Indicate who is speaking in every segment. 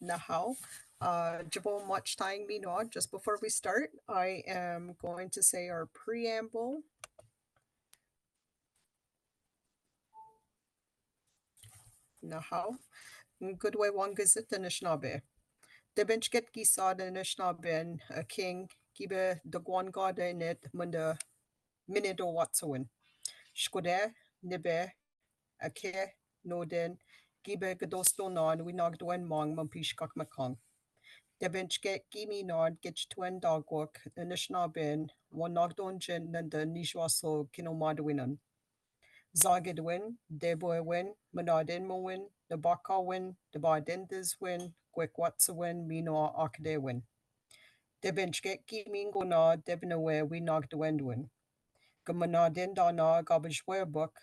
Speaker 1: Nahau. Jabo much time me not. Just before we start, I am going to say our preamble. Nahau. Good way one gazette the Nishnabe. The bench get gisa the Nishnabin, a king, gibe the guan gada in it, munda minute or whatsoever. Skode, nibe, a ke, no den, gibe gadosto non, we knocked one mong, mumpishkak makong. The bench get gimme non, get twin dog work, the Nishnabin, one knocked on gin, and the Nishwaso kinomadwinan. Zagid win, Deboy win, Manadin mo win, the Baka win, the Badindas win, Quikwatsa win, Mino Akade win. The bench get Gimin go na, Debinawe, we knocked the wind win. Gamanadin da na garbage book,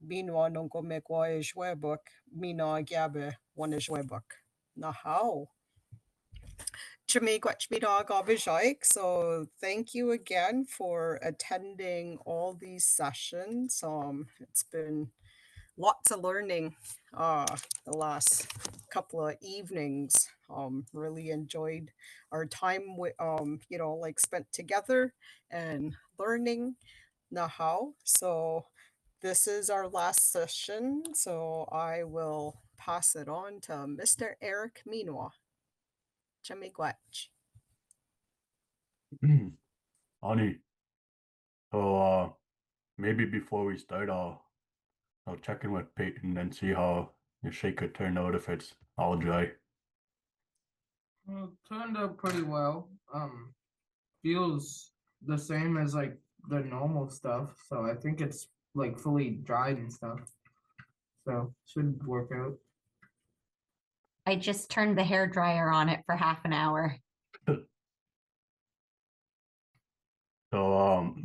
Speaker 1: Minwa no go make wa book, Mina gabe one is book. Na how? So thank you again for attending all these sessions. It's been lots of learning the last couple of evenings. Really enjoyed our time with like spent together and learning Nahau. So this is our last session. So I will pass it on to Mr. Eric Minwa. Chamigwach.
Speaker 2: Ani. So maybe before we start, I'll check in with Peyton and see how your shaker turned out if it's all dry.
Speaker 3: Well, turned out pretty well. Feels the same as like the normal stuff, so I think it's like fully dried and stuff. So should work out.
Speaker 4: I just turned the hair dryer on it for half an hour.
Speaker 2: So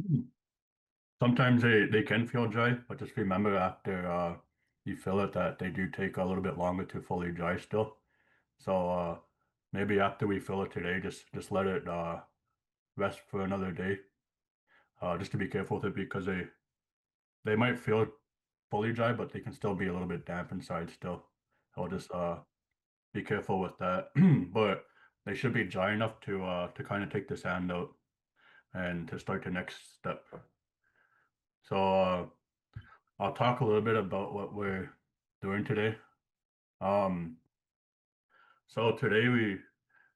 Speaker 2: sometimes they can feel dry, but just remember after you fill it that they do take a little bit longer to fully dry still. So maybe after we fill it today, just let it rest for another day. Just to be careful with it because they might feel fully dry, but they can still be a little bit damp inside still. I'll just be careful with that. But they should be dry enough to kind of take the sand out and to start the next step. So I'll talk a little bit about what we're doing today. So today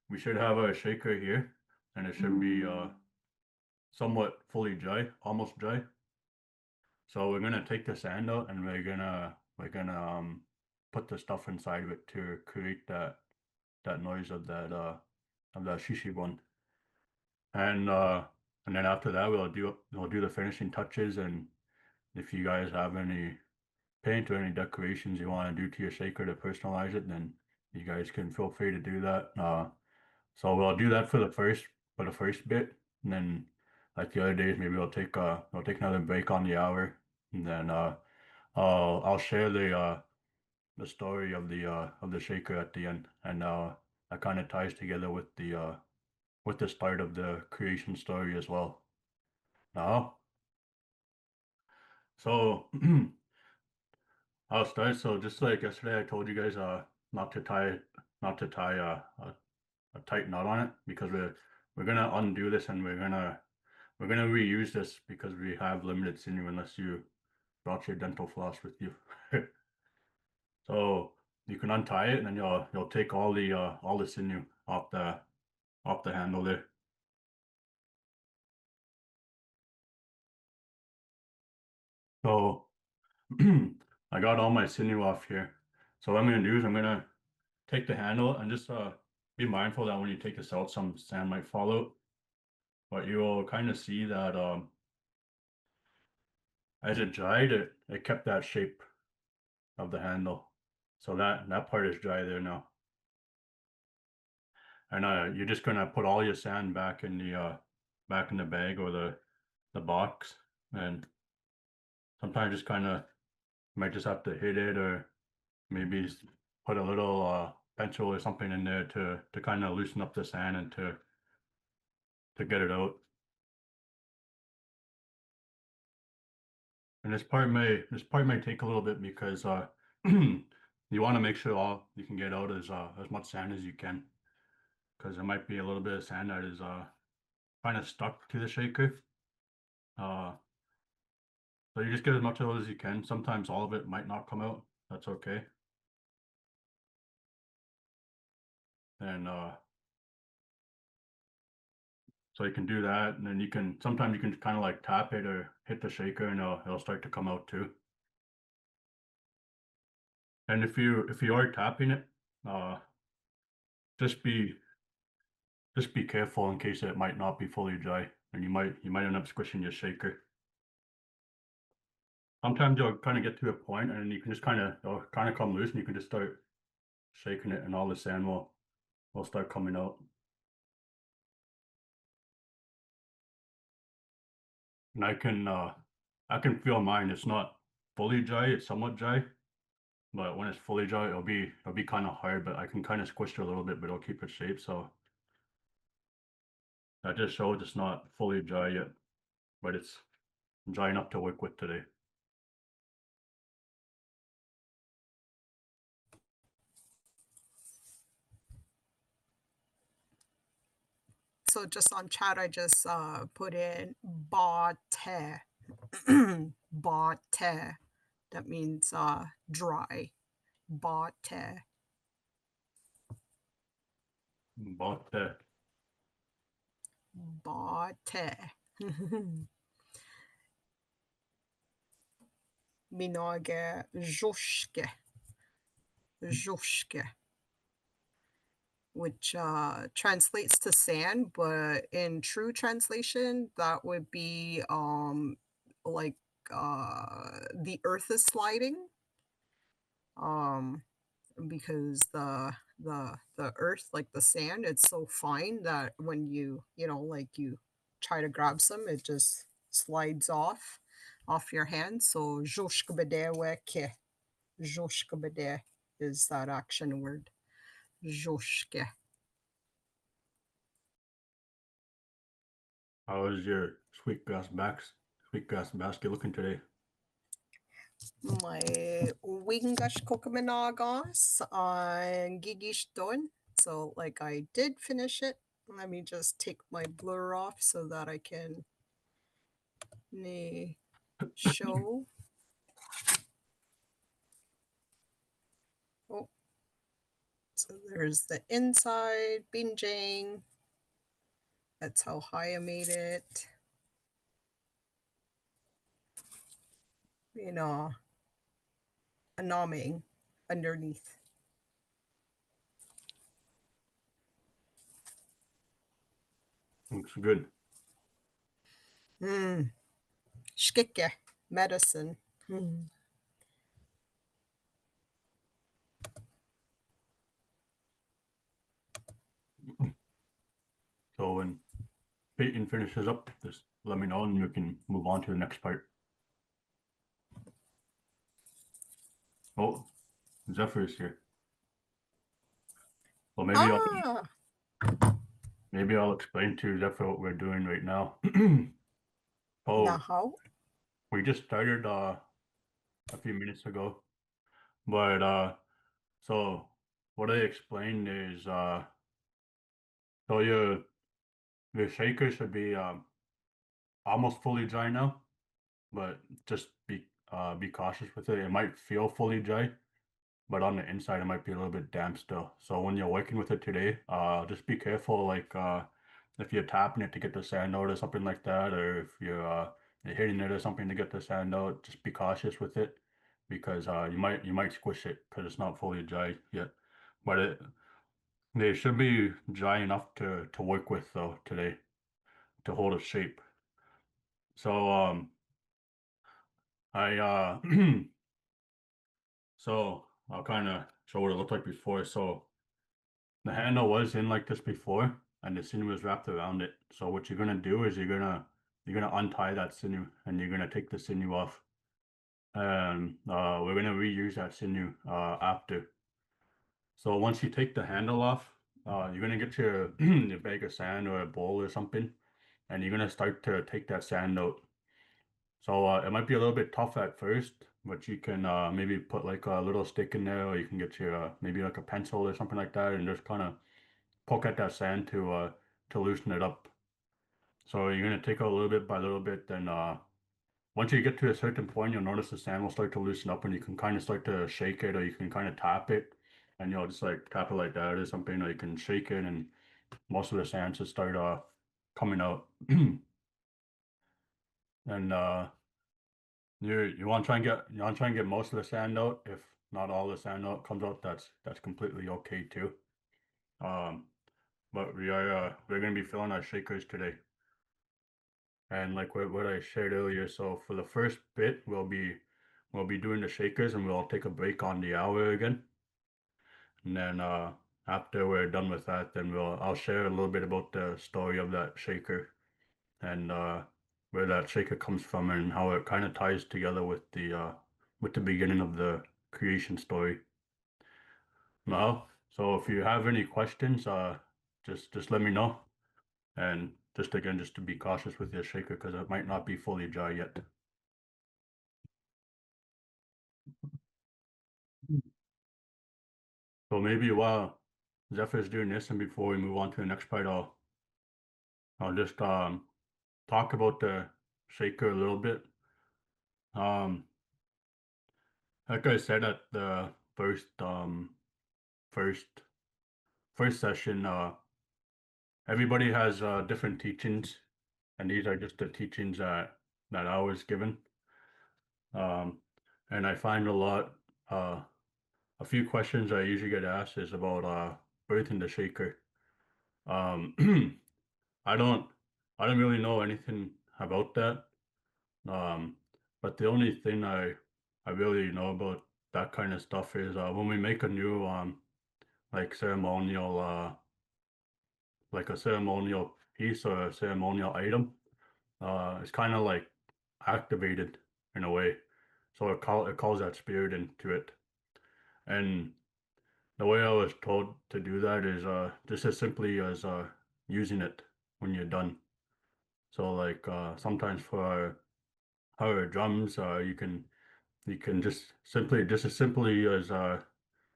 Speaker 2: we should have a shaker here, and it should be somewhat fully dry, almost dry. So we're gonna take the sand out, and we're gonna put the stuff inside of it to create that noise of that shishi one. And then after that we'll do the finishing touches, and if you guys have any paint or any decorations you want to do to your shaker to personalize it, then you guys can feel free to do that. So we'll do that for the first bit, and then like the other days maybe we'll take another break on the hour, and then I'll share the story of the shaker at the end, and that kind of ties together with the start of the creation story as well. Now, so I'll start. So just like yesterday, I told you guys not to tie a tight knot on it, because we're gonna undo this, and we're gonna reuse this because we have limited sinew unless you brought your dental floss with you. So you can untie it, and then you'll take all the sinew off the handle there. So I got all my sinew off here. So what I'm gonna do is I'm gonna take the handle and just be mindful that when you take this out, some sand might fall out. But you will kind of see that as it dried, it kept that shape of the handle. So that part is dry there now. And you're just gonna put all your sand back in the bag or the box, and sometimes just kind of might just have to hit it, or maybe put a little pencil or something in there to kind of loosen up the sand and to get it out. And this part may take a little bit because you you want to make sure you can get out as much sand as you can, because there might be a little bit of sand that is kind of stuck to the shaker. So you just get as much of it as you can. Sometimes all of it might not come out. That's okay. And so you can do that, and then sometimes you can kind of like tap it or hit the shaker, and it'll start to come out too. And if you are tapping it, just be careful in case it might not be fully dry, and you might end up squishing your shaker. Sometimes you'll kind of get to a point, and you can just it'll kind of come loose, and you can just start shaking it, and all the sand will start coming out. And I can feel mine. It's not fully dry; it's somewhat dry. But when it's fully dry, it'll be kind of hard. But I can kind of squish it a little bit, but it'll keep its shape. So that just shows it's not fully dry yet, but it's dry enough to work with today.
Speaker 1: So just on chat, I just put in bate. Bate. That means dry. Bate.
Speaker 2: But
Speaker 1: Bate. Minage żuszkie. Żuszkie. Which translates to sand, but in true translation, that would be like the earth is sliding. Because the earth, like the sand, it's so fine that when you like you try to grab some, it just slides off your hand. So żuszkbedeweke. Żuszkbede is that action word. Żuszkie.
Speaker 2: how is your sweetgrass basket looking today?
Speaker 1: My wingash kokamanagas on gigish don. So like I did finish it. Let me just take my blur off so that I can show. Oh, so there's the inside binging. That's how high I made it. A nomming underneath.
Speaker 2: Looks good.
Speaker 1: Shkike, medicine.
Speaker 2: So when Peyton finishes up, just let me know and we can move on to the next part. Oh, Zephyr is here. Well, maybe I'll explain to Zephyr what we're doing right now.
Speaker 1: Now how?
Speaker 2: We just started a few minutes ago, but so what I explained is so your shaker should be almost fully dry now, but just be cautious with it. It might feel fully dry, but on the inside it might be a little bit damp still. So when you're working with it today, just be careful, like if you're tapping it to get the sand out or something like that, or if you're hitting it or something to get the sand out, just be cautious with it, because you might squish it because it's not fully dry yet. But they should be dry enough to work with though today, to hold a shape. So I so I'll kind of show what it looked like before. So the handle was in like this before, and the sinew was wrapped around it. So what you're gonna do is you're gonna untie that sinew, and you're gonna take the sinew off, and we're gonna reuse that sinew after. So once you take the handle off, you're gonna get your your bag of sand or a bowl or something, and you're gonna start to take that sand out. So it might be a little bit tough at first, but you can maybe put like a little stick in there, or you can get your maybe like a pencil or something like that, and just kind of poke at that sand to loosen it up. So you're gonna take out a little bit by little bit, then once you get to a certain point, you'll notice the sand will start to loosen up, and you can kind of start to shake it, or you can kind of tap it, and you'll just like tap it like that or something, or you can shake it, and most of the sand should start coming out. And you want to try and get most of the sand out. If not all the sand out comes out, that's completely okay too. But we're gonna be filling our shakers today. And like what I shared earlier, so for the first bit, we'll be doing the shakers, and we'll take a break on the hour again. And then after we're done with that, then I'll share a little bit about the story of that shaker, and where that shaker comes from, and how it kind of ties together with the beginning of the creation story. Well, so if you have any questions, just let me know. And just again, just to be cautious with your shaker, because it might not be fully dry yet. So maybe while Zephyr's doing this, and before we move on to the next part, I'll just talk about the shaker a little bit. Like I said at the first session, everybody has different teachings, and these are just the teachings that I was given. And I find a few questions I usually get asked is about birthing the shaker. I don't really know anything about that. But the only thing I really know about that kind of stuff is when we make a new like ceremonial like a ceremonial piece or a ceremonial item, it's kind of like activated in a way. So it calls that spirit into it. And the way I was told to do that is just as simply as using it when you're done. So like sometimes for our drums, you can just as simply as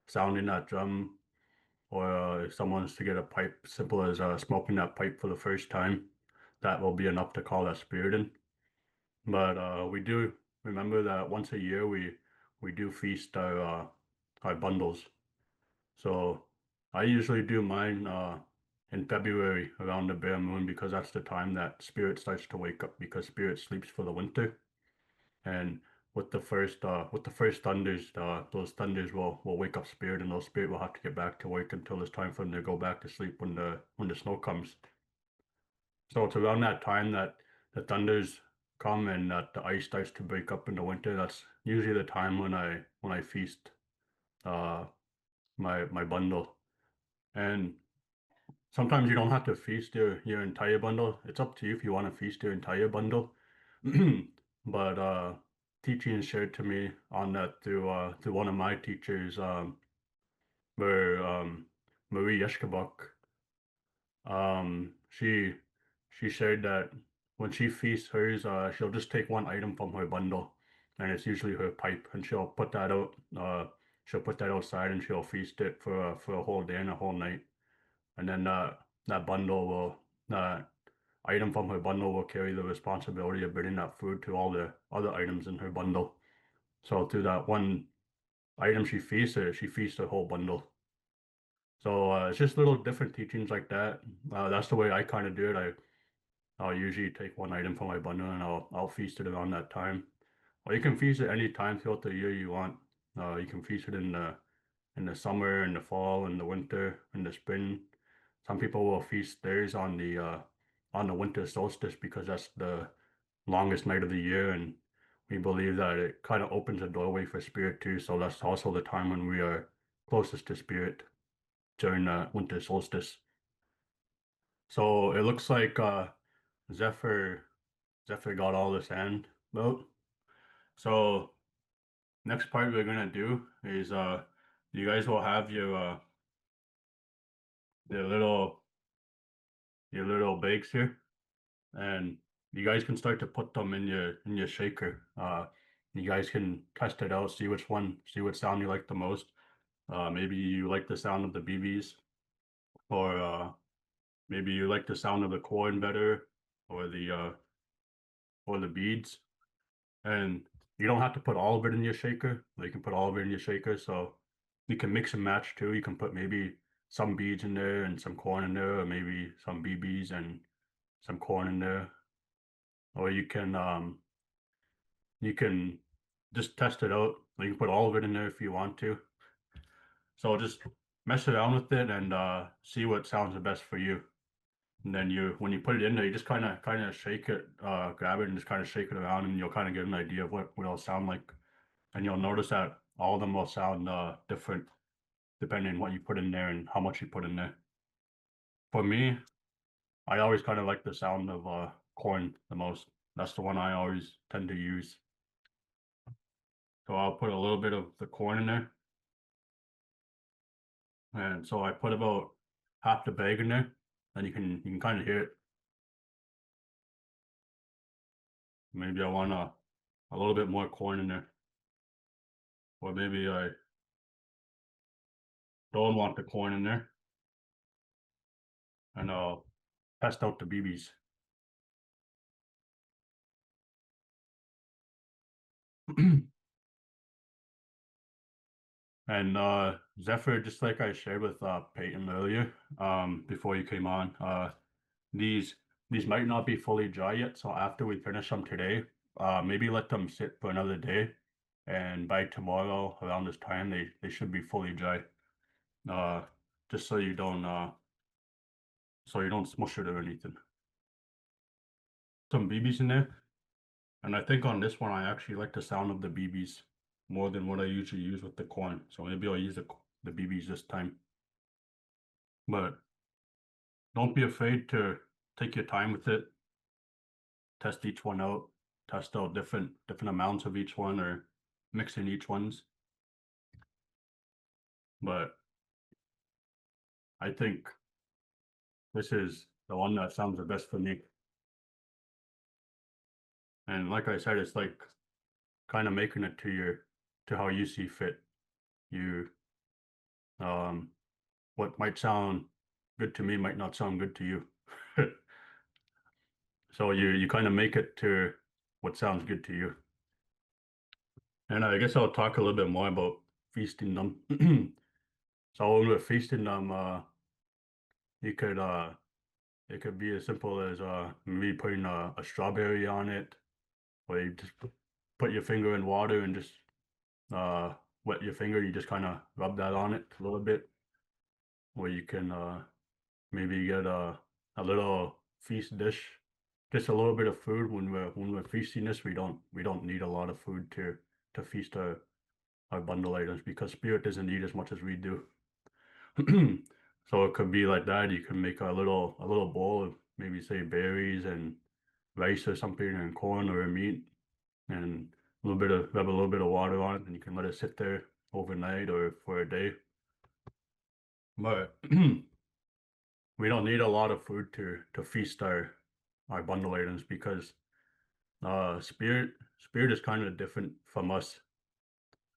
Speaker 2: sounding that drum, or if someone wants to get a pipe, simple as smoking that pipe for the first time, that will be enough to call that spirit in. But we do remember that once a year we do feast our bundles. So I usually do mine in February around the bare moon, because that's the time that spirit starts to wake up, because spirit sleeps for the winter. And with the first thunders, those thunders will wake up spirit, and those spirit will have to get back to work until it's time for them to go back to sleep when the snow comes. So it's around that time that the thunders come and that the ice starts to break up in the winter. That's usually the time when I feast my bundle. And sometimes you don't have to feast your entire bundle. It's up to you if you want to feast your entire bundle. But teaching shared to me on that through one of my teachers, were Marie Yeshkabuk. She shared that when she feasts hers, she'll just take one item from her bundle, and it's usually her pipe, and she'll put that out. She'll put that outside, and she'll feast it for a whole day and a whole night. And then that item from her bundle will carry the responsibility of bringing that food to all the other items in her bundle. So through that one item she feasts the whole bundle. So it's just little different teachings like that. That's the way I kind of do it. I'll usually take one item from my bundle, and I'll feast it around that time. Or you can feast it any time throughout the year you want. You can feast it in the summer, in the fall, in the winter, in the spring. Some people will feast theirs on the winter solstice, because that's the longest night of the year, and we believe that it kind of opens a doorway for spirit too. So that's also the time when we are closest to spirit, during the winter solstice. So it looks like Zephyr got all the sand out. So next part we're gonna do is you guys will have your little bags here, and you guys can start to put them in your shaker. You guys can test it out, see which sound you like the most. Maybe you like the sound of the BBs, or maybe you like the sound of the coin better, or the beads. And you don't have to put all of it in your shaker. You can put all of it in your shaker, so you can mix and match too. You can put maybe some beads in there and some corn in there, or maybe some BBs and some corn in there. Or you can just test it out. You can put all of it in there if you want to. So just mess around with it and see what sounds the best for you. And then when you put it in there, you just kind of shake it, grab it and just kind of shake it around, and you'll kind of get an idea of what it'll sound like. And you'll notice that all of them will sound different depending on what you put in there and how much you put in there. For me, I always kind of like the sound of corn the most. That's the one I always tend to use. So I'll put a little bit of the corn in there. And so I put about half the bag in there, and you can kind of hear it. Maybe I want a little bit more corn in there. Or maybe I don't want the corn in there. And I'll test out the BBs. And Zephyr, just like I shared with Peyton earlier, before you came on, these might not be fully dry yet. So after we finish them today, maybe let them sit for another day, and by tomorrow around this time they should be fully dry. Just so you don't smush it or anything. Some BBs in there, and I think on this one I actually like the sound of the BBs more than what I usually use with the corn. So maybe I'll use the BBs this time. But don't be afraid to take your time with it. Test each one out. Test out different amounts of each one, or mix in each ones. But I think this is the one that sounds the best for me. And like I said, it's like kind of making it to how you see fit. What might sound good to me might not sound good to you. So you kind of make it to what sounds good to you. And I guess I'll talk a little bit more about feasting them. So when we're feasting them, it could be as simple as maybe putting a strawberry on it, or you just put your finger in water and just wet your finger. You just kind of rub that on it a little bit. Or you can maybe get a little feast dish, just a little bit of food. When we're feasting this, we don't need a lot of food to feast our bundle items, because spirit doesn't eat as much as we do. So it could be like that. You can make a little bowl of maybe say berries and rice or something, and corn or meat, and rub a little bit of water on it, and you can let it sit there overnight or for a day. But we don't need a lot of food to feast our bundle items, because spirit is kind of different from us.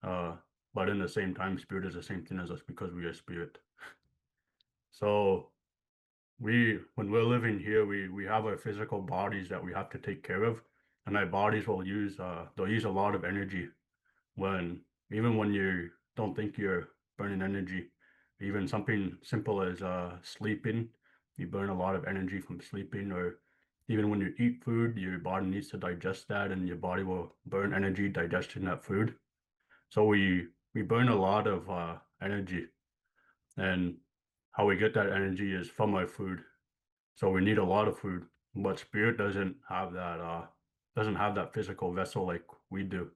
Speaker 2: But in the same time, spirit is the same thing as us, because we are spirit. So when we're living here, we have our physical bodies that we have to take care of, and our bodies will use they'll use a lot of energy even when you don't think you're burning energy. Even something simple as sleeping, you burn a lot of energy from sleeping. Or even when you eat food, your body needs to digest that, and your body will burn energy digesting that food. So we burn a lot of energy, and how we get that energy is from our food. So we need a lot of food, but spirit doesn't have that physical vessel like we do.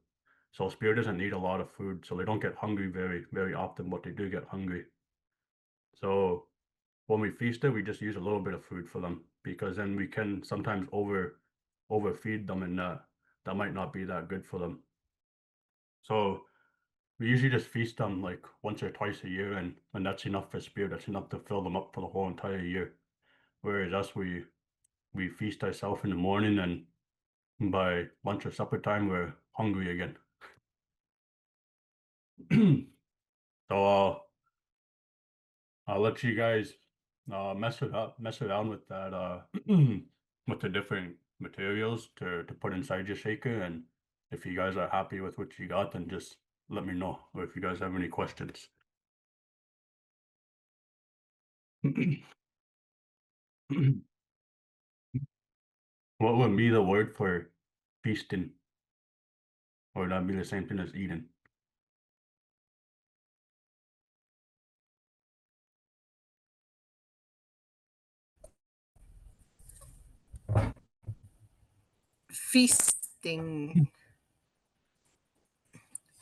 Speaker 2: So spirit doesn't need a lot of food, so they don't get hungry very, very often, but they do get hungry. So when we feast it, we just use a little bit of food for them, because then we can sometimes overfeed them, and that might not be that good for them. So we usually just feast them like once or twice a year, and that's enough for spirit. That's enough to fill them up for the whole entire year. Whereas us, we feast ourselves in the morning, and by lunch or supper time, we're hungry again. So I'll let you guys mess around with that with the different materials to put inside your shaker, and if you guys are happy with what you got, then just let me know, or if you guys have any questions. What would be the word for feasting? Or would that be the same thing as eating?
Speaker 1: Feasting.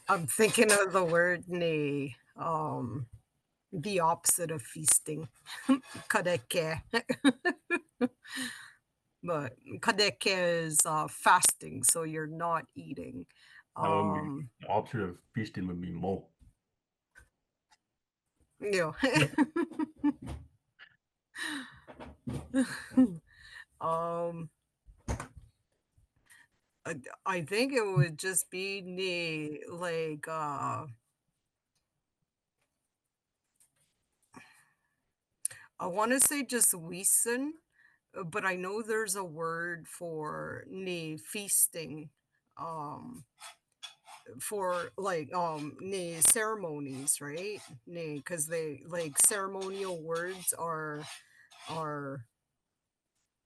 Speaker 1: I'm thinking of the word ne, the opposite of feasting. Kadeke. But kadeke is fasting, so you're not eating.
Speaker 2: That would be the opposite of feasting would be mo.
Speaker 1: Yeah. I think it would just be ne, like I want to say just wiesen, but I know there's a word for ne feasting, for like ne ceremonies, right? Ne, because they like ceremonial words are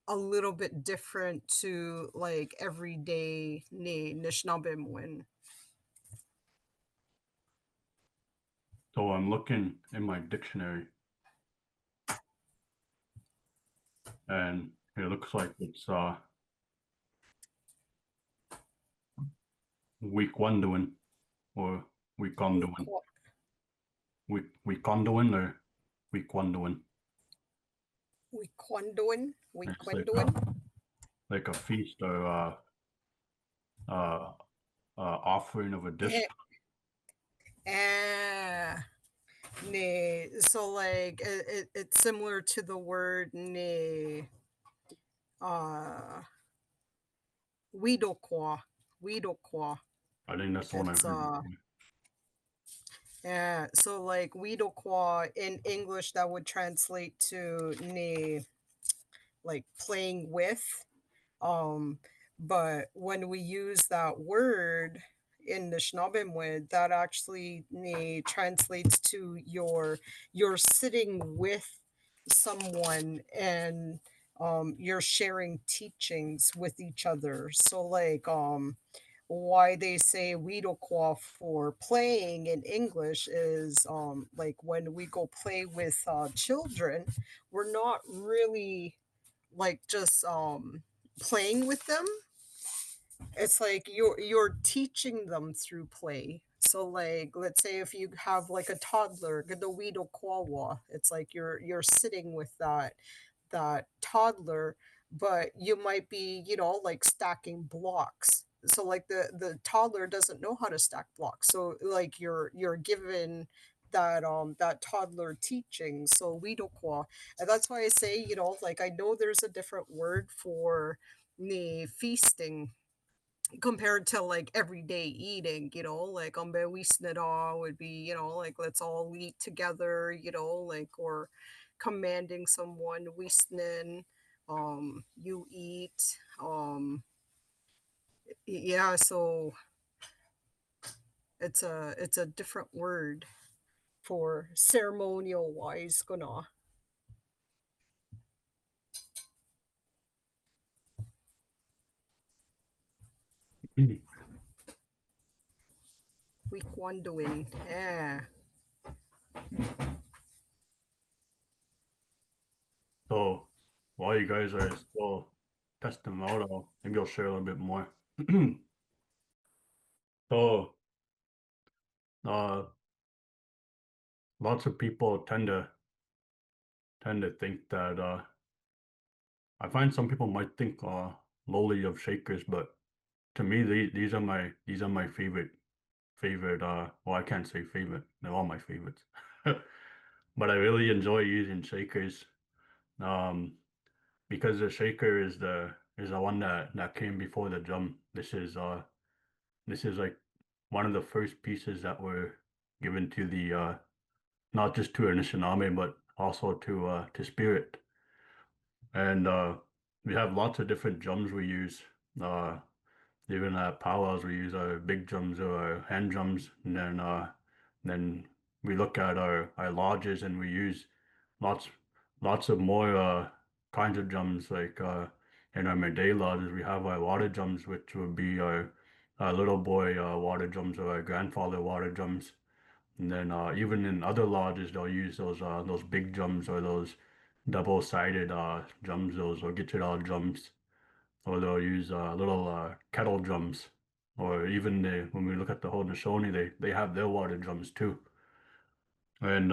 Speaker 1: a little bit different to like everyday ne Nishnabemwin.
Speaker 2: So I'm looking in my dictionary, and it looks like it's weekwandoing or weekondoing. Weekondoing or weekwandoing.
Speaker 1: Weekwandoin,
Speaker 2: It's
Speaker 1: weekwandoin.
Speaker 2: like a feast or offering of a dish.
Speaker 1: Ne, so like it's similar to the word ne widokwa. Widokwa.
Speaker 2: I think that's the one I've
Speaker 1: It's
Speaker 2: heard.
Speaker 1: yeah, so like widokwa in English that would translate to ne, like playing with. But when we use that word in the Schnabemwed, that actually translates to you're sitting with someone and you're sharing teachings with each other. So like why they say Widokwa for playing in English is like when we go play with children, we're not really like just playing with them. It's like you're teaching them through play. So like let's say if you have like a toddler, Gadawido Kwawa, it's like you're sitting with that toddler, but you might be, like stacking blocks. So like the toddler doesn't know how to stack blocks. So like you're given that toddler teaching. So widokwa. And that's why I say, like I know there's a different word for the feasting compared to like everyday eating, like wisnada would be, like let's all eat together, like or commanding someone wisnen, you eat, yeah, so it's a different word for ceremonial wise gonna. Week one doing, yeah.
Speaker 2: So while you guys are still testing them out, maybe I'll share a little bit more. So lots of people tend to think that I find some people might think lowly of shakers, but to me these are my favorite well, I can't say favorite, they're all my favorites. But I really enjoy using shakers because the shaker is the one that came before the drum. This is like one of the first pieces that were given to the not just to Anishinaabe, but also to spirit. And we have lots of different drums we use. Even at powwows, we use our big drums or our hand drums, and then we look at our lodges and we use lots of more kinds of drums. Like in our Meday lodges, we have our water drums, which would be our little boy water drums or our grandfather water drums. And then even in other lodges, they'll use those big drums or those double-sided drums, those or guitar drums, or they'll use little kettle drums, or even when we look at the Haudenosaunee, they have their water drums too. And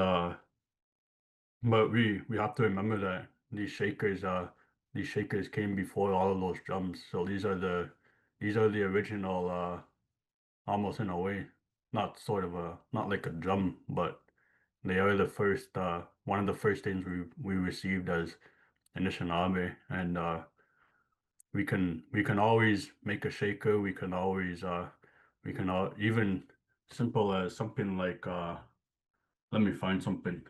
Speaker 2: but we have to remember that these shakers came before all of those drums. So these are the original, almost in a way, not like a drum, but they are the first one of the first things we received as Anishinaabe. And we can always make a shaker. We can always even simple as something like let me find something.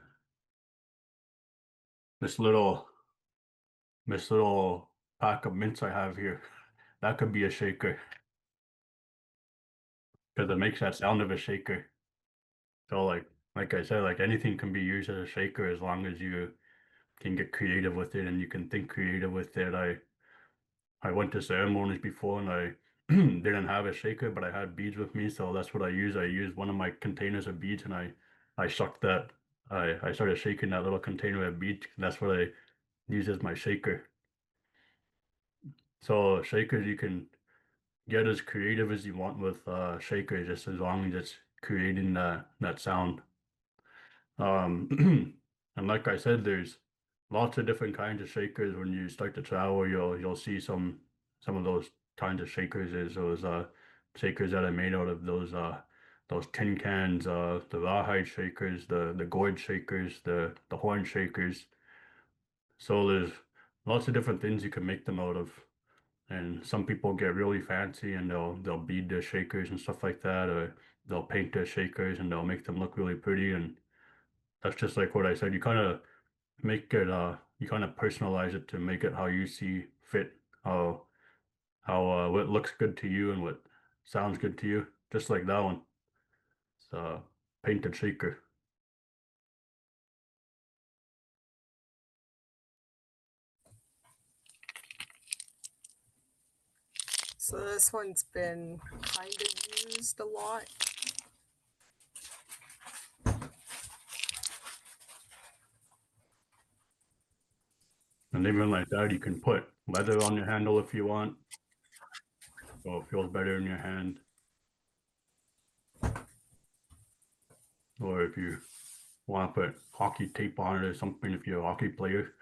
Speaker 2: This little pack of mints I have here, that could be a shaker because it makes that sound of a shaker. So like I said, like anything can be used as a shaker as long as you can get creative with it and you can think creative with it. I went to ceremonies before and I didn't have a shaker, but I had beads with me, so that's what I used. I used one of my containers of beads and I shocked that. I started shaking that little container of beads. That's what I use as my shaker. So shakers, you can get as creative as you want with shakers, just as long as it's creating that sound. And like I said, there's lots of different kinds of shakers. When you start to travel, you'll see some of those kinds of shakers. Is those shakers that are made out of those tin cans, the rawhide shakers, the gourd shakers, the horn shakers. So there's lots of different things you can make them out of. And some people get really fancy and they'll bead their shakers and stuff like that, or they'll paint their shakers and they'll make them look really pretty. And that's just like what I said. You kind of make it you kind of personalize it to make it how you see fit, how what looks good to you and what sounds good to you, just like that one. It's painted shaker.
Speaker 1: So this one's been kind of used a lot.
Speaker 2: And even like that, you can put leather on your handle if you want, so it feels better in your hand. Or if you want to put hockey tape on it or something, if you're a hockey player.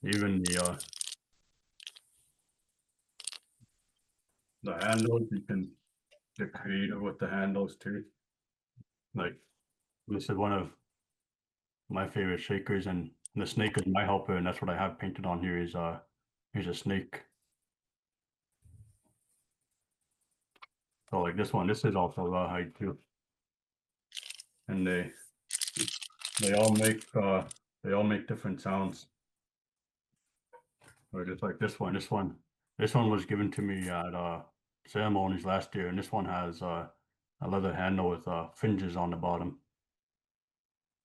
Speaker 2: Even the handles, you can get creative with the handles too. Like this is one of my favorite shakers, and the snake is my helper, and that's what I have painted on here. Is here's a snake. So like this one, this is also rawhide too, and they all make different sounds. Or just like this one. This one was given to me at ceremonies last year, and this one has a leather handle with fringes on the bottom.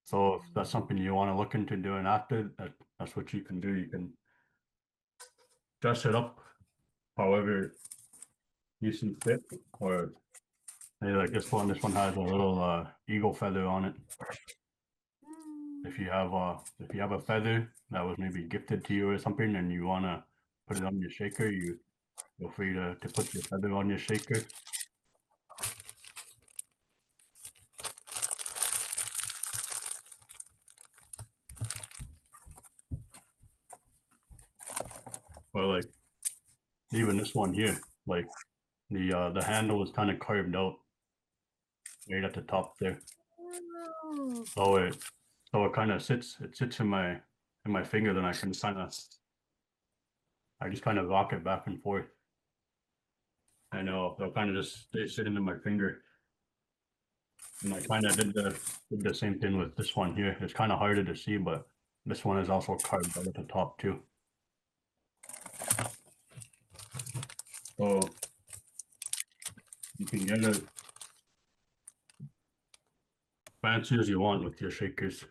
Speaker 2: So if that's something you want to look into doing after, that's what you can do. You can dress it up however you see fit, or maybe like this one has a little eagle feather on it. If you have a feather that was maybe gifted to you or something, and you want to put it on your shaker, you feel free to put your feather on your shaker. Or like even this one here, like the handle is kind of carved out right at the top there. So it kind of sits in my finger, then I can kind of I just kind of rock it back and forth. I know they'll kind of just stay sitting in my finger. And I kind of did the same thing with this one here. It's kind of harder to see, but this one is also carved out at the top too. So you can get it fancy as you want with your shakers.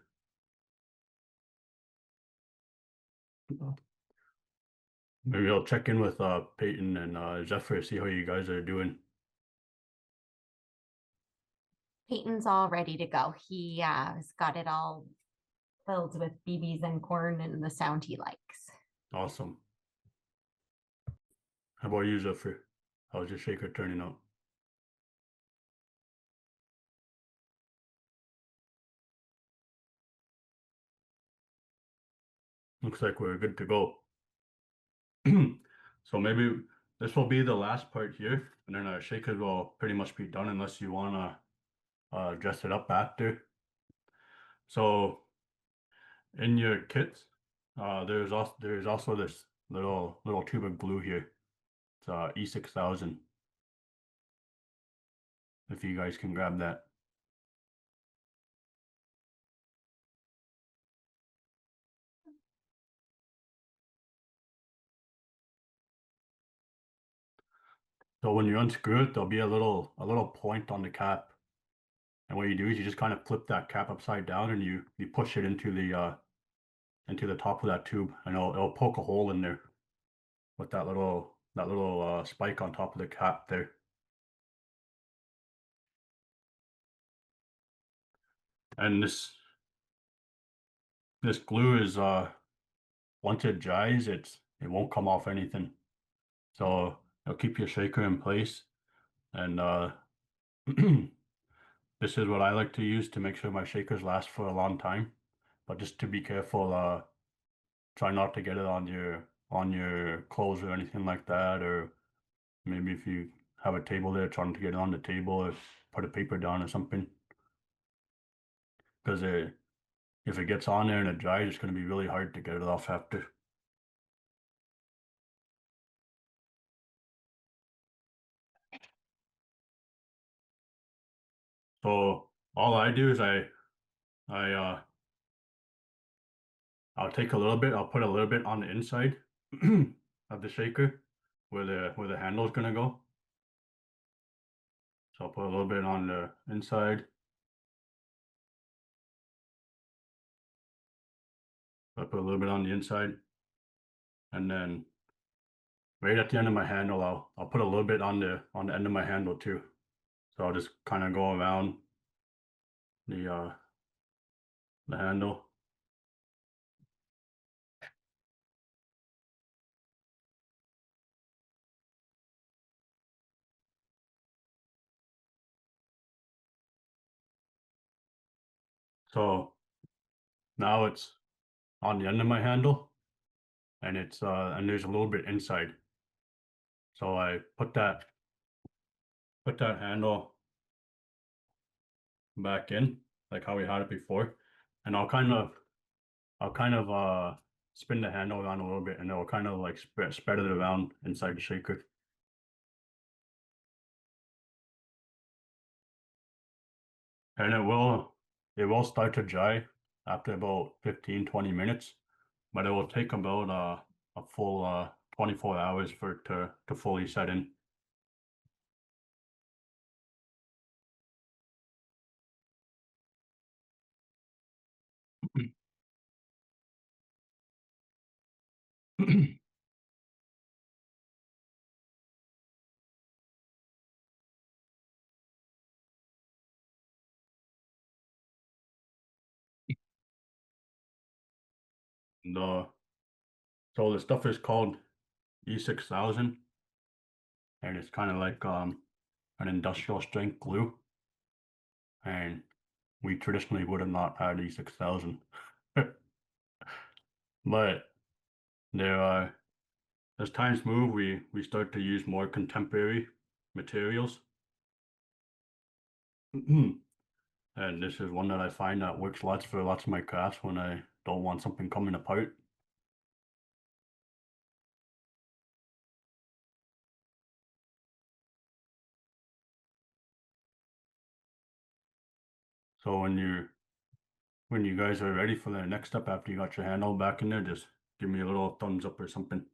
Speaker 2: Maybe I'll check in with Peyton and Zephyr, see how you guys are doing.
Speaker 4: Peyton's all ready to go. He has got it all filled with BBs and corn and the sound he likes.
Speaker 2: Awesome. How about you, Zephyr? How's your shaker turning out? Looks like we're good to go. So maybe this will be the last part here, and then our shakers will pretty much be done unless you want to dress it up after. So in your kits, there's also this little tube of glue here. It's E6000. If you guys can grab that. So when you unscrew it, there'll be a little point on the cap. And what you do is you just kind of flip that cap upside down and you push it into the top of that tube, and it'll poke a hole in there with that little spike on top of the cap there. And this glue is once it dries, it won't come off anything. So it'll keep your shaker in place. And this is what I like to use to make sure my shakers last for a long time. But just to be careful, try not to get it on your clothes or anything like that, or maybe if you have a table there, trying to get it on the table or put a paper down or something. Because if it gets on there and it dries, it's going to be really hard to get it off after. So all I do is I'll take a little bit, I'll put a little bit on the inside of the shaker where the handle is going to go. So I'll put a little bit on the inside. I'll put a little bit on the inside. And then right at the end of my handle, I'll put a little bit on the end of my handle too. So I'll just kind of go around the handle. So now it's on the end of my handle, and it's and there's a little bit inside. So I put that handle back in like how we had it before, and I'll kind of spin the handle around a little bit, and it'll kind of like spread it around inside the shaker. And it will start to dry after about 15-20 minutes, but it will take about a full 24 hours for it to fully set in. So the stuff is called E6000, and it's kind of like an industrial strength glue, and we traditionally would have not had E6000. But as times move, we start to use more contemporary materials. And this is one that I find that works lots of my crafts when I don't want something coming apart. So when you guys are ready for the next step after you got your hand all back in there, just give me a little thumbs up or something.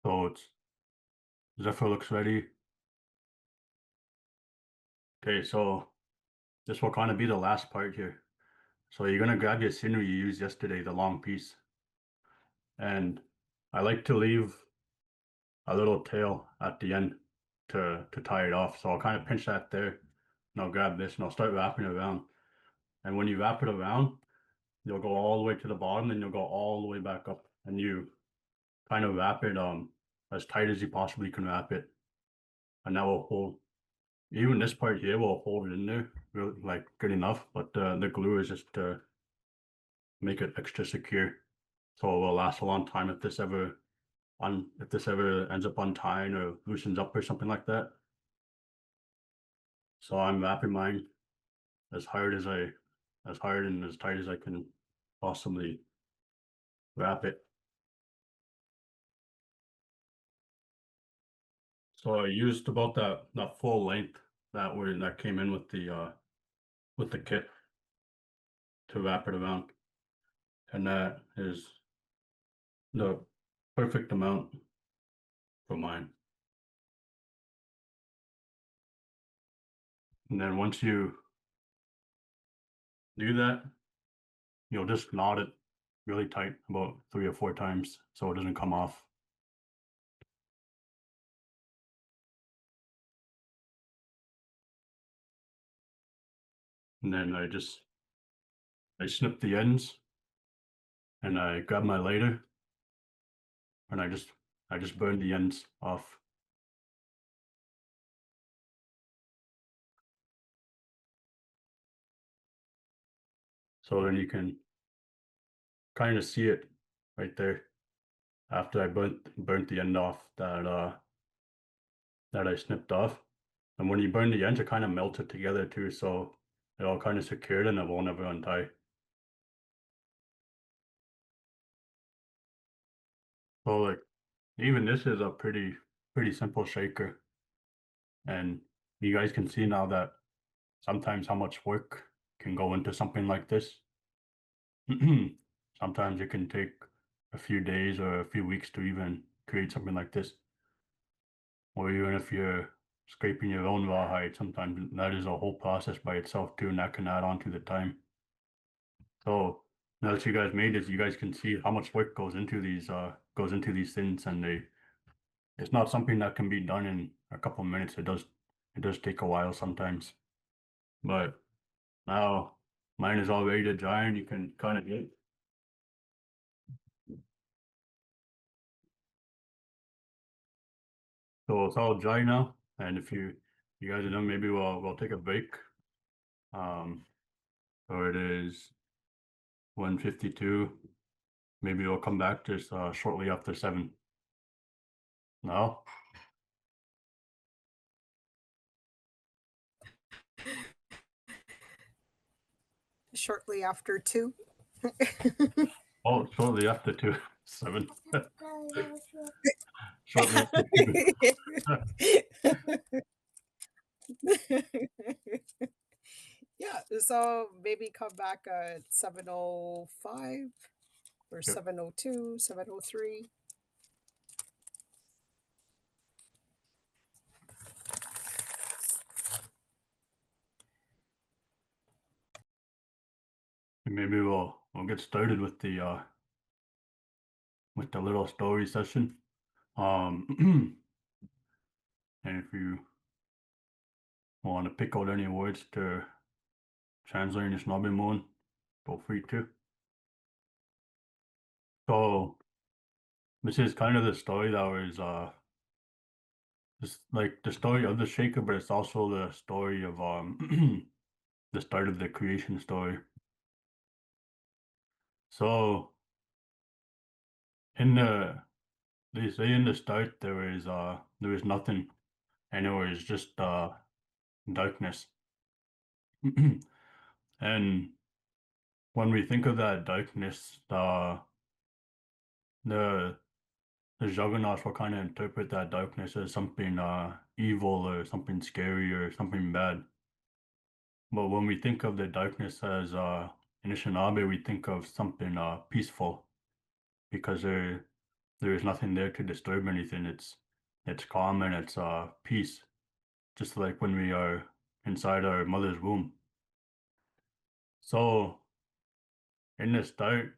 Speaker 2: So it's Zephyr looks ready. Okay, so this will kind of be the last part here. So you're gonna grab your sinew you used yesterday, the long piece. And I like to leave a little tail at the end to tie it off. So I'll kind of pinch that there, and I'll grab this and I'll start wrapping it around. And when you wrap it around, you'll go all the way to the bottom and you'll go all the way back up, and you kind of wrap it as tight as you possibly can wrap it. And that will hold, even this part here will hold it in there really, like, good enough, but the glue is just to make it extra secure, so it will last a long time if this ever ends up untying or loosens up or something like that. So I'm wrapping mine as hard and as tight as I can possibly wrap it. So I used about that full length that came in with the kit to wrap it around, and that is the perfect amount for mine. And then once you do that, you'll just knot it really tight about 3 or 4 times so it doesn't come off. And then I snip the ends, and I grab my lighter, and I just burn the ends off. So then you can kind of see it right there after I burnt the end off that I snipped off. And when you burn the ends, it kind of melts it together too, so it all kind of secured and it won't ever untie. So like, even this is a pretty simple shaker, and you guys can see now that sometimes how much work can go into something like this. Sometimes it can take a few days or a few weeks to even create something like this. Or even if you're scraping your own rawhide, sometimes that is a whole process by itself too, and that can add on to the time. So now that you guys made this, you guys can see how much work goes into these things, and it's not something that can be done in a couple of minutes. It does take a while sometimes. But now mine is all ready to dry, and you can kind of get. So it's all dry now, and if you guys are done, maybe we'll take a break. So it is 1:52. Maybe we'll come back just shortly after 7. No?
Speaker 1: Shortly after 2.
Speaker 2: Oh, shortly after 2. 7. Shortly after 2.
Speaker 1: Yeah, so maybe come back at 7:05 or
Speaker 2: Yep.
Speaker 1: 7:02, 7:03.
Speaker 2: Maybe we'll get started with the little story session. And if you want to pick out any words to translate in Snobby, feel free to. So this is kind of the story that was just like the story of the shaker, but it's also the story of the start of the creation story. So they say in the start there was nothing, and it was just darkness. And when we think of that darkness, the juggernauts will kind of interpret that darkness as something evil or something scary or something bad. But when we think of the darkness as in Anishinaabe, we think of something peaceful, because there is nothing there to disturb anything. It's calm and it's peace, just like when we are inside our mother's womb. So in the start,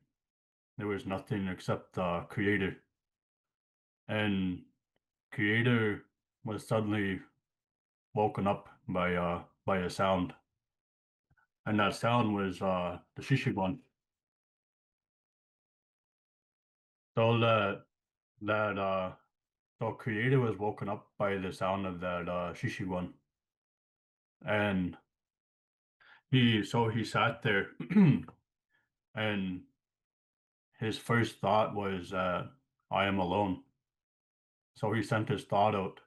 Speaker 2: there was nothing except Creator, and Creator was suddenly woken up by a sound, and that sound was the Shishigwan. So so Creator was woken up by the sound of that Shishigwan, and he sat there, and his first thought was, I am alone. So he sent his thought out,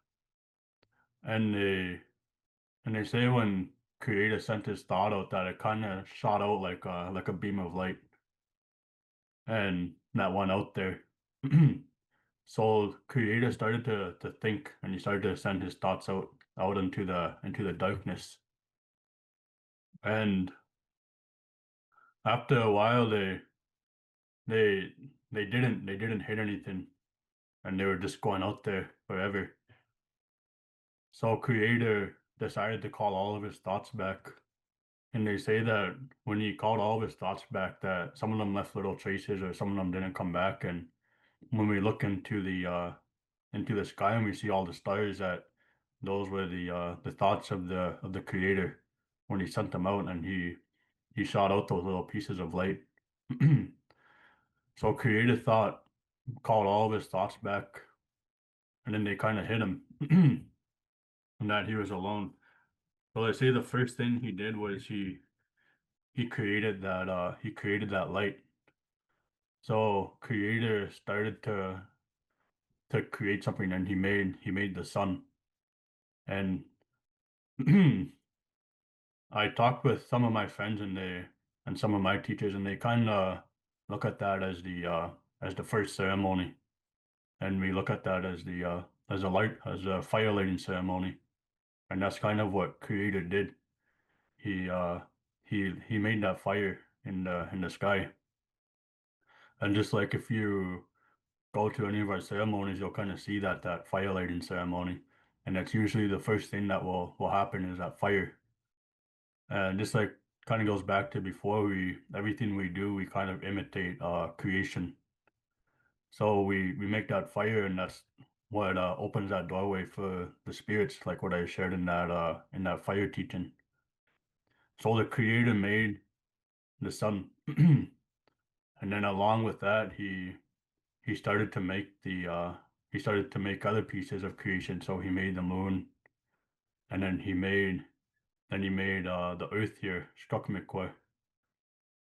Speaker 2: and they say when Creator sent his thought out that it kind of shot out like a beam of light, and that went out there. So Creator started to think, and he started to send his thoughts out into the darkness. And after a while, they didn't hit anything, and they were just going out there forever. So Creator decided to call all of his thoughts back. And they say that when he called all of his thoughts back, that some of them left little traces or some of them didn't come back. And when we look into the sky and we see all the stars, that those were the thoughts of the Creator when he sent them out, and he shot out those little pieces of light. So Creator called all of his thoughts back, and then they kind of hit him, and that he was alone. So they say the first thing he did was he created that light. So Creator started to create something, and he made the sun. And I talked with some of my friends and some of my teachers, and they kind of look at that as the first ceremony, and we look at that as a fire lighting ceremony, and that's kind of what Creator did. He made that fire in the sky. And just like if you go to any of our ceremonies, you'll kind of see that fire lighting ceremony, and that's usually the first thing that will happen is that fire. And just like kind of goes back to before, everything we do, we kind of imitate creation. So we make that fire, and that's what opens that doorway for the spirits, like what I shared in that fire teaching. So the Creator made the sun, and then along with that, he started to make other pieces of creation. So he made the moon, and then he made the earth here, Struckmikwa.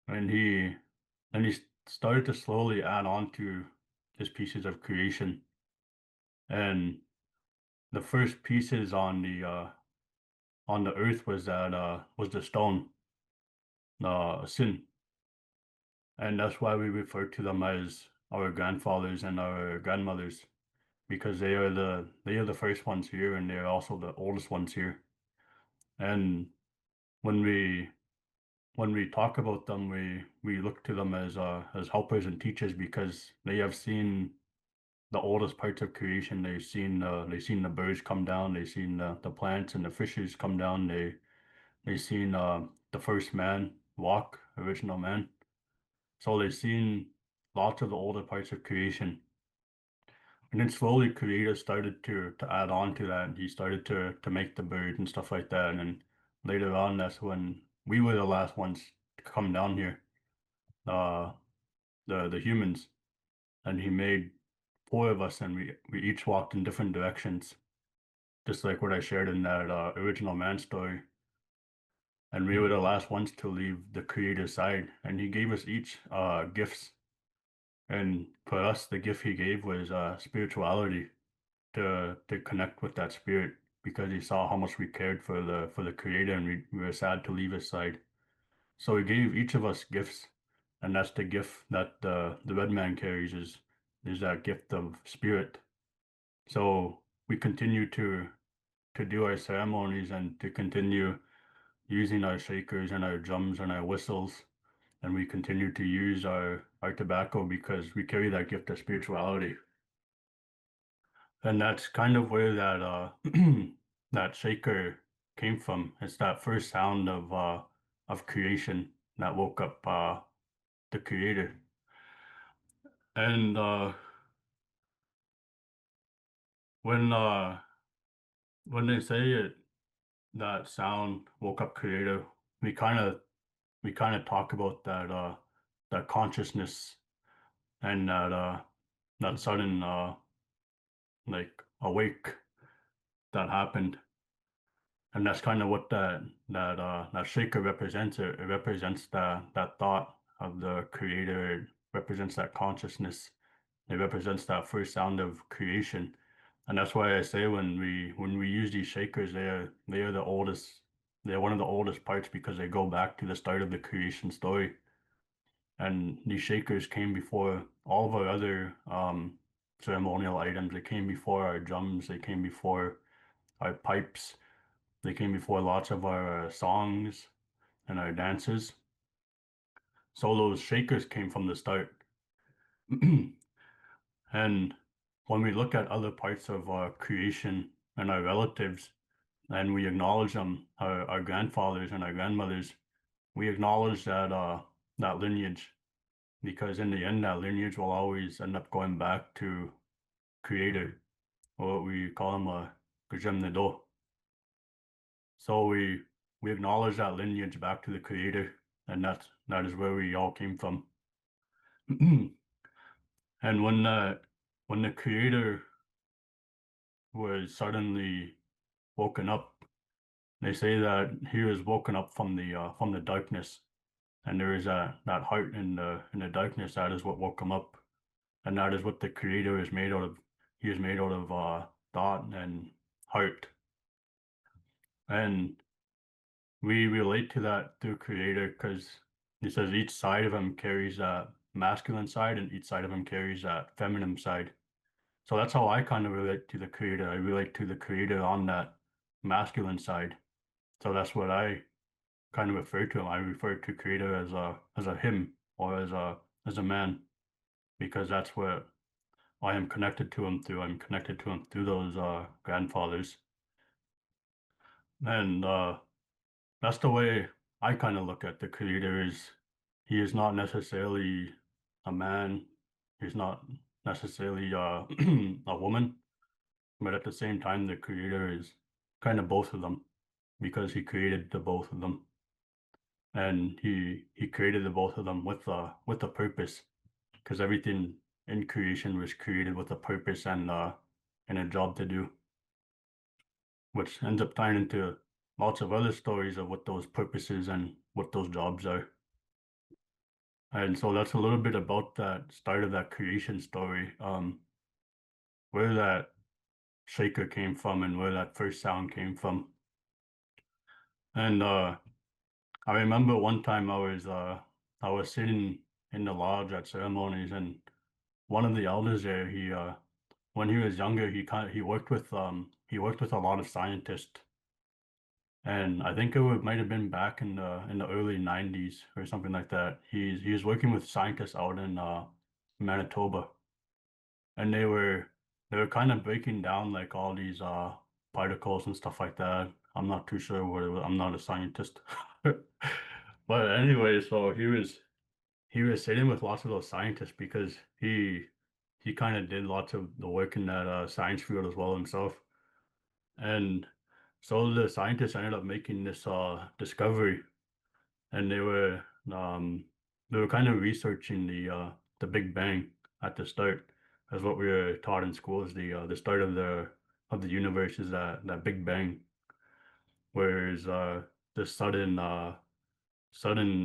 Speaker 2: And he started to slowly add on to his pieces of creation. And the first pieces on the earth was the stone, sin. And that's why we refer to them as our grandfathers and our grandmothers, because they are the first ones here, and they're also the oldest ones here. And when we talk about them, we look to them as helpers and teachers, because they have seen the oldest parts of creation. They've seen the birds come down. They've seen the plants and the fishes come down. They've seen the first man walk, original man. So they've seen lots of the older parts of creation. And then slowly Creator started to add on to that, and he started to make the bird and stuff like that. And then later on, that's when we were the last ones to come down here, the humans. And he made 4 of us, and we each walked in different directions, just like what I shared in that original man story. And we were the last ones to leave the Creator's side, and he gave us each gifts. And for us, the gift he gave was spirituality, to connect with that spirit, because he saw how much we cared for the Creator, and we were sad to leave his side. So he gave each of us gifts, and that's the gift that the red man carries, is is that gift of spirit. So we continue to do our ceremonies and to continue using our shakers and our drums and our whistles, and we continue to use our tobacco because we carry that gift of spirituality. And that's kind of where that that shaker came from. It's that first sound of creation that woke up the creator. And when they say it, that sound woke up creator, we kind of talk about that consciousness and that sudden like awake that happened. And that's kind of what that shaker represents. It represents that thought of the creator. It represents that consciousness. It represents that first sound of creation. And that's why I say when we use these shakers, they are the oldest. They're one of the oldest parts because they go back to the start of the creation story. And these shakers came before all of our other ceremonial items. They came before our drums. They came before our pipes. They came before lots of our songs and our dances. So those shakers came from the start. And when we look at other parts of our creation and our relatives, and we acknowledge them, our grandfathers and our grandmothers, we acknowledge that lineage, because in the end, that lineage will always end up going back to creator, or what we call him a Gajem Nedo. So we acknowledge that lineage back to the creator, and that is where we all came from. And when the creator was suddenly woken up, they say that he was woken up from the darkness, and there is that heart in the darkness. That is what woke him up, and that is what the creator is made out of. He is made out of thought and heart, and we relate to that through creator because he says each side of him carries that masculine side and each side of him carries that feminine side. So that's how I kind of relate to the creator. I relate to the creator on that masculine side. So that's what I kind of refer to him. I refer to creator as a him, or as a man, because that's what I am connected to him through. I'm connected to him through those grandfathers. And that's the way I kind of look at the creator. Is he is not necessarily a man, he's not necessarily a woman, but at the same time the creator is kind of both of them, because he created the both of them, and he created the both of them with a purpose, because everything in creation was created with a purpose and a job to do, which ends up tying into lots of other stories of what those purposes and what those jobs are. And so that's a little bit about that start of that creation story, where that shaker came from and where that first sound came from. And I remember one time I was sitting in the lodge at ceremonies, and one of the elders there, he when he was younger, he worked with a lot of scientists. And I think might have been back in the early 90s or something like that. He was working with scientists out in Manitoba, and they were kind of breaking down like all these particles and stuff like that. I'm not too sure what it was. I'm not a scientist. But anyway, so he was sitting with lots of those scientists because he kind of did lots of the work in that science field as well himself. And so the scientists ended up making this discovery, and they were kind of researching the Big Bang at the start, as what we were taught in school is the start of the universe is that Big Bang, whereas the sudden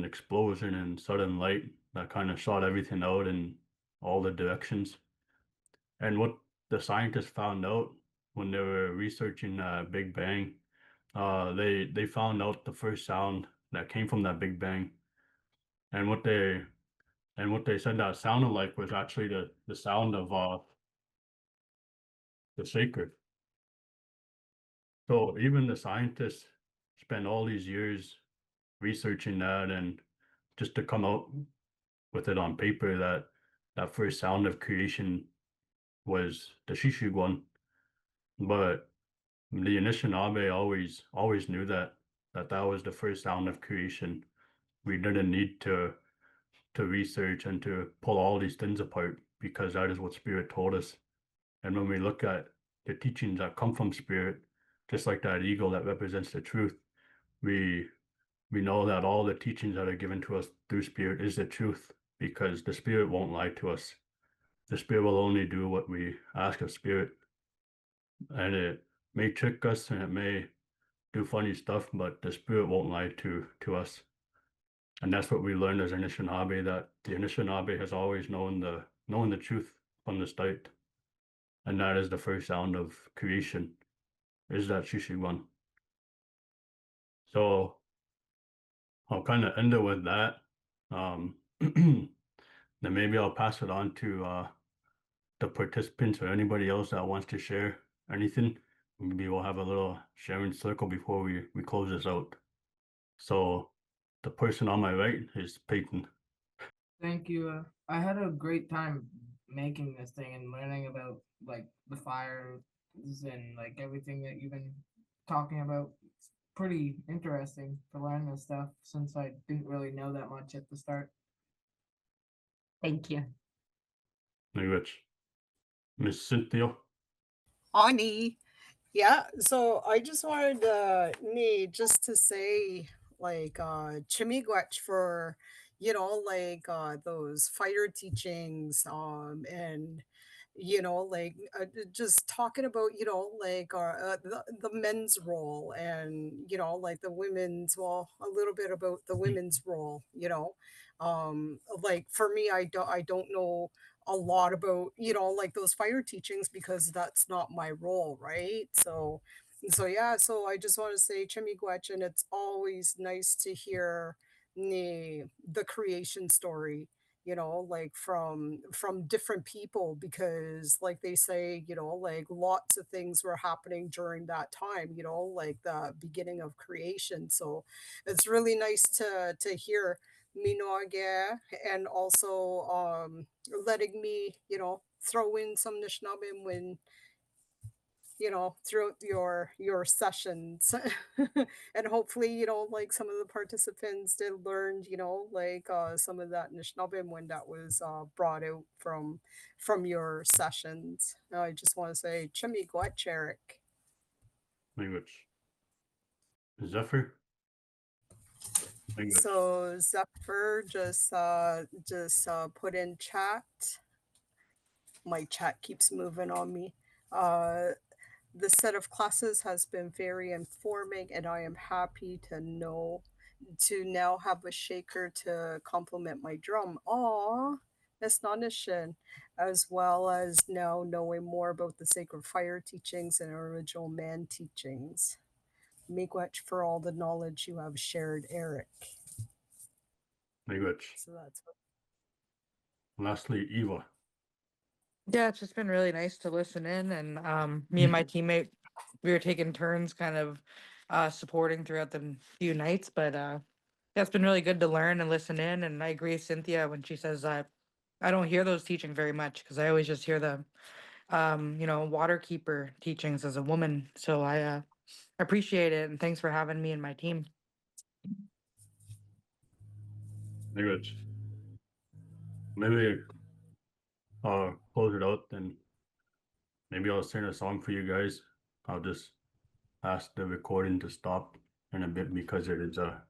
Speaker 2: explosion and sudden light that kind of shot everything out in all the directions. And what the scientists found out when they were researching Big Bang, they found out the first sound that came from that Big Bang, and And what they said that sounded like was actually the sound of the shaker. So even the scientists spent all these years researching that, and just to come out with it on paper that that first sound of creation was the Shishu one. But the Anishinaabe always knew that was the first sound of creation. We didn't need to research and to pull all these things apart, because that is what Spirit told us. And when we look at the teachings that come from Spirit, just like that eagle that represents the truth, we know that all the teachings that are given to us through Spirit is the truth, because the Spirit won't lie to us. The Spirit will only do what we ask of Spirit. And it may trick us and it may do funny stuff, but the Spirit won't lie to us. And that's what we learned as Anishinaabe, that the Anishinaabe has always known the truth from the start. And that is the first sound of creation, is that Shishu one. So I'll kind of end it with that. Then maybe I'll pass it on to the participants or anybody else that wants to share anything. Maybe we'll have a little sharing circle before we close this out. So the person on my right is Peyton.
Speaker 3: Thank you. I had a great time making this thing and learning about like the fires and like everything that you've been talking about. It's pretty interesting to learn this stuff since I didn't really know that much at the start.
Speaker 4: Thank you.
Speaker 2: Very much. Miss Cynthia.
Speaker 1: Ani. Yeah, so I just wanted just to say like Chimigwech for like those fighter teachings and just talking about like the men's role and like the women's, well, a little bit about the women's role, like for me, I don't know a lot about like those fire teachings because that's not my role, right? So yeah, so I just want to say Chimigwech, and it's always nice to hear the creation story, like from different people, because like they say, like lots of things were happening during that time, like the beginning of creation. So it's really nice to hear Minogue, and also letting me, throw in some Nishnabim when, throughout your sessions. And hopefully, like some of the participants did learn, like some of that Nishnabim when that was brought out from your sessions. I just want to say Chimi Gwach, Eric.
Speaker 2: Very much. Zephyr. Very much.
Speaker 1: So Zephyr just put in chat. My chat keeps moving on me. The set of classes has been very informing, and I am happy to now have a shaker to complement my drum. Aw, astonishing. As well as now knowing more about the sacred fire teachings and original man teachings. Miigwech for all the knowledge you have shared, Eric.
Speaker 2: Very much.
Speaker 1: So that's what.
Speaker 2: Lastly, Eva.
Speaker 5: Yeah, it's just been really nice to listen in, and me and my teammate, we were taking turns kind of supporting throughout the few nights, but yeah, it's been really good to learn and listen in, and I agree with Cynthia when she says that I don't hear those teaching very much because I always just hear the water keeper teachings as a woman. So I appreciate it, and thanks for having me and my team.
Speaker 2: Very much. Maybe close it out, and maybe I'll sing a song for you guys. I'll just ask the recording to stop in a bit because it is a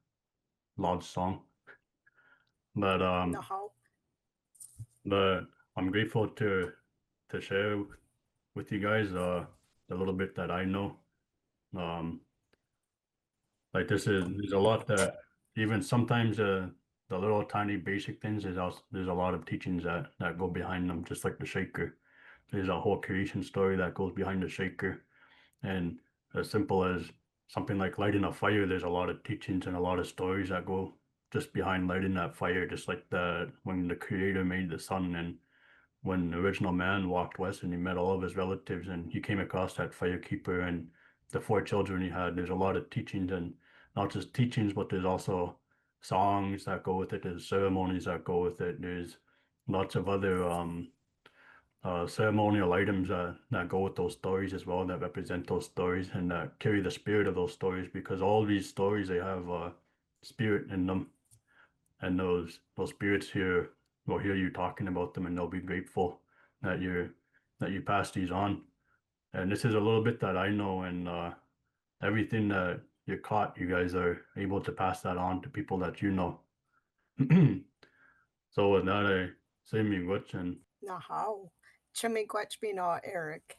Speaker 2: loud song. But
Speaker 1: Nahal.
Speaker 2: but I'm grateful to share with you guys the little bit that I know. Like there's a lot that even sometimes the little tiny basic things, there's a lot of teachings that go behind them, just like the shaker. There's a whole creation story that goes behind the shaker. And as simple as something like lighting a fire, there's a lot of teachings and a lot of stories that go just behind lighting that fire, just like when the creator made the sun, and when the original man walked west and he met all of his relatives and he came across that firekeeper and the 4 children he had. There's a lot of teachings, and not just teachings, but there's also songs that go with it. There's ceremonies that go with it. There's lots of other ceremonial items that go with those stories as well, that represent those stories and that carry the spirit of those stories, because all these stories, they have spirit in them, and those spirits here will hear you talking about them, and they'll be grateful that you pass these on. And this is a little bit that I know, and everything that you caught, you guys are able to pass that on to people that you know. So with that, I say me and
Speaker 1: Nahau. Chimmy Gwachbina, Eric.